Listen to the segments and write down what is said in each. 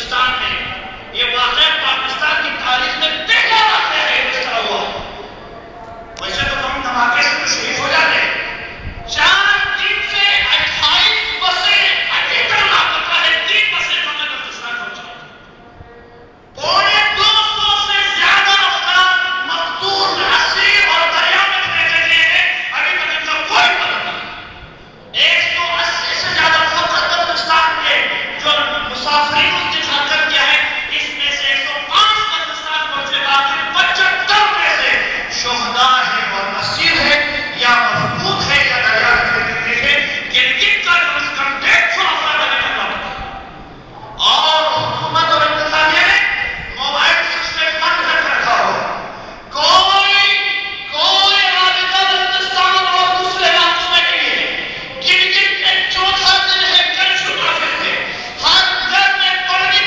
بلوچستان میں یہ واقعہ پاکستان کی تاریخ میں پہلا واقعہ ہے اس طرح ہوا. ویسے تو ہم دھماکے سے تو شہید ہو جاتے ہیں. 4 دن سے 28 بسیں ابھی تک لاپتہ ہے. 3 بسیں فقط بلوچستان پہنچی. 250 سے زیادہ افراد مقتول اسیر اور دریا میں پھینکے گئے ہیں. ابھی تک ان کا کوئی پتہ نہیں. 180 سے زیادہ فقط بلوچستان کے جو مسافرین انتخاب کیا ہے اس میں سے 105 بلوچستان پہنچے. باقی 75 میں سے شہداء ہیں اور اسیر ہیں یا مفقود ہیں یا دریا میں پھینکے گئے ہیں. جن کا کم از کم 150 افراد ابھی تک لاپتہ ہیں. اور حکومت اور انتظامیہ نے موبائل سسٹم بند کر رکھا ہو. کوئی رابطہ بلوچستان اور دوسرے علاقوں میں نہیں ہے. جن کے 14 دن ہے کرفیو نافذ ہے. ہر گھر میں پانی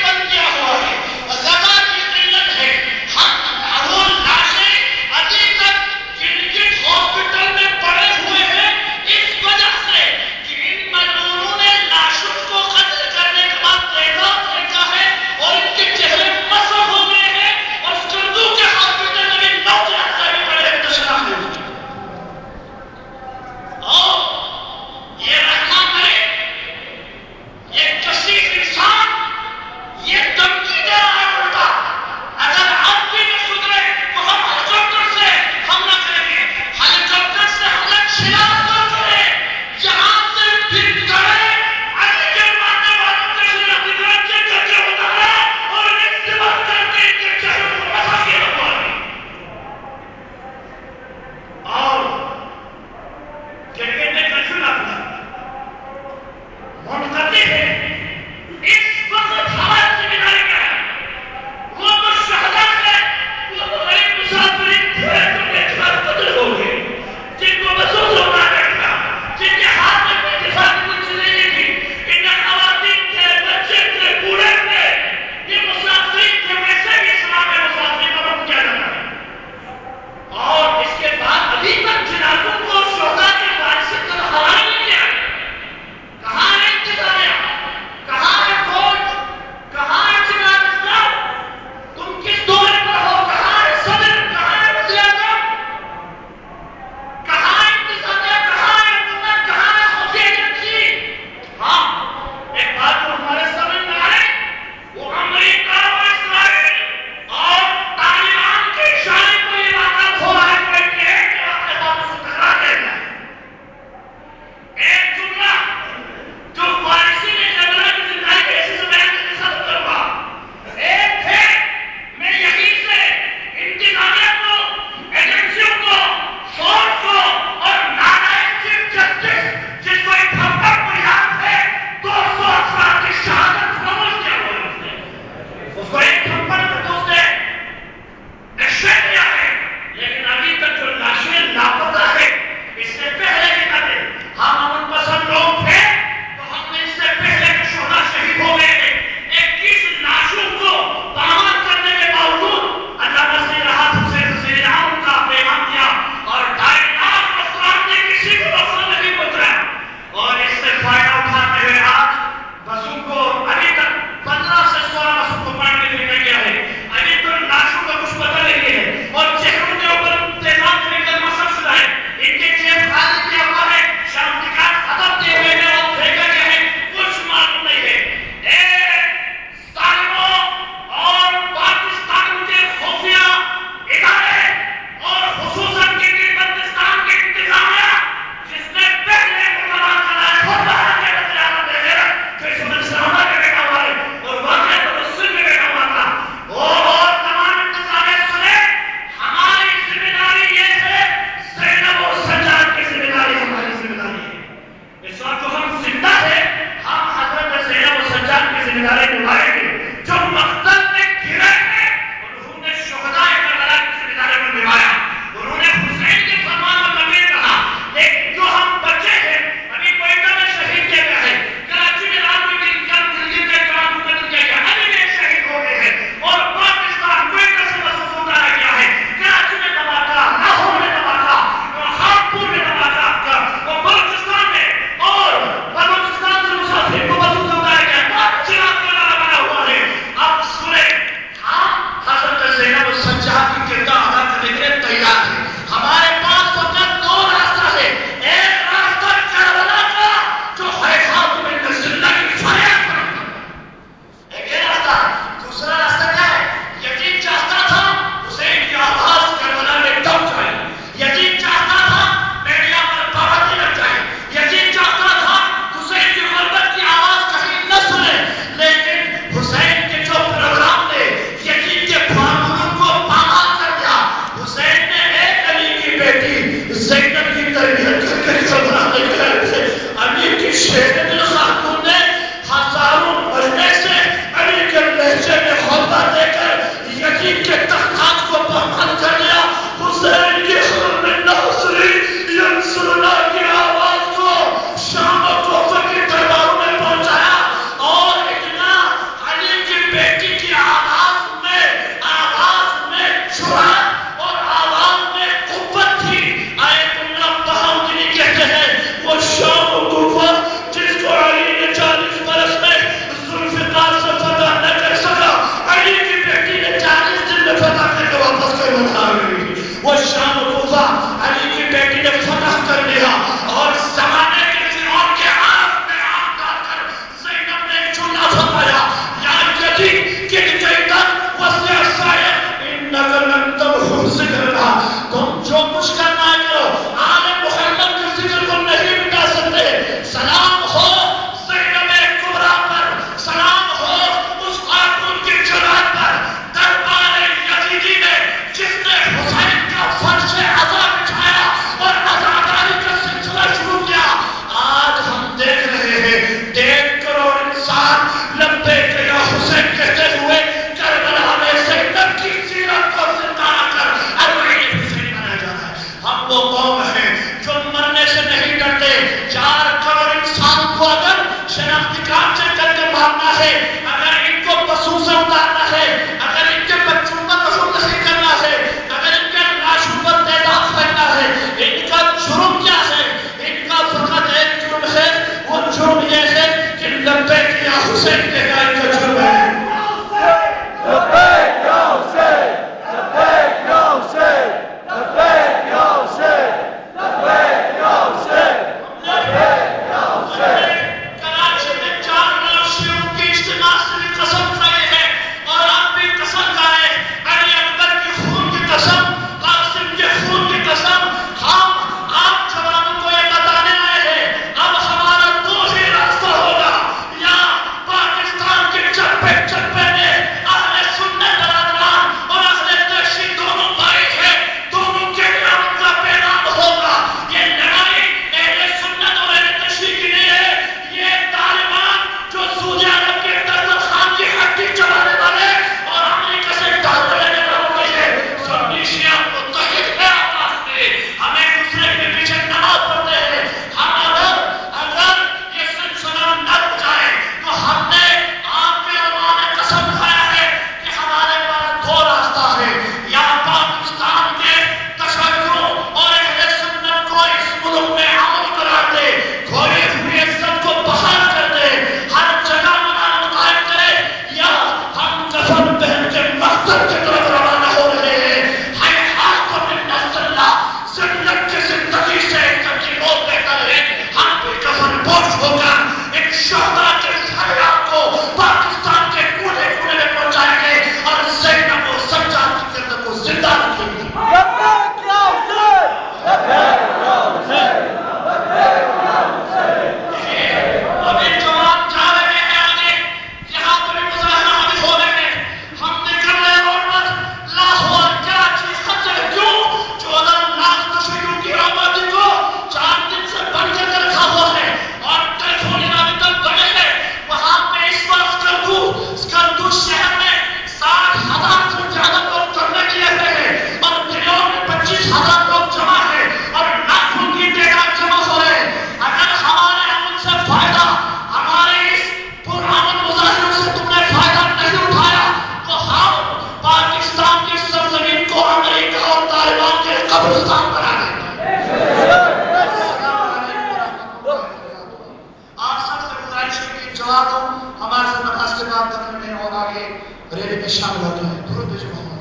میں شامل ہوتا ہے. درود بھیجو.